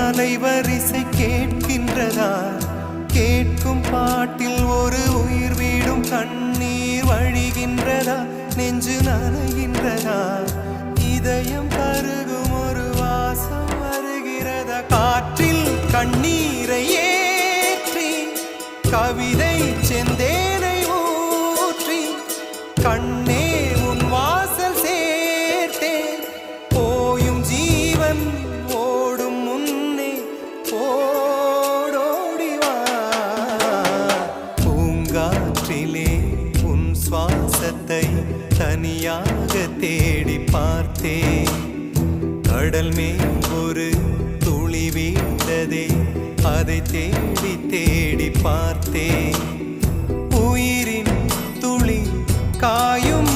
அலைவரிசை கேட்கின்றதா? கேட்கும் பாட்டில் ஒரு உயிர் வீடும் கண்ணீர் வழிகின்றதா? நெஞ்சு நனைகின்றதா? இதயம் கருகும் ஒரு வாசம் வருகிறதா? காற்றில் கண்ணீரை ஏற்றி கவிதை செந்தேனை ஊற்றி கண்ணே உன் வாசல் சேர்த்தேன். போயும் ஜீவன் ஓடும் முன்னே ஓடோடிவா. பூங்காற்றிலே உன் சுவாசத்தை தனியாக தேடி பார்த்தேன். கடல் மேல் ஒரு துளி வீழ்ந்ததே, அதை தேடி தேடி பார்த்தேன். உயிரின் துளி காயும்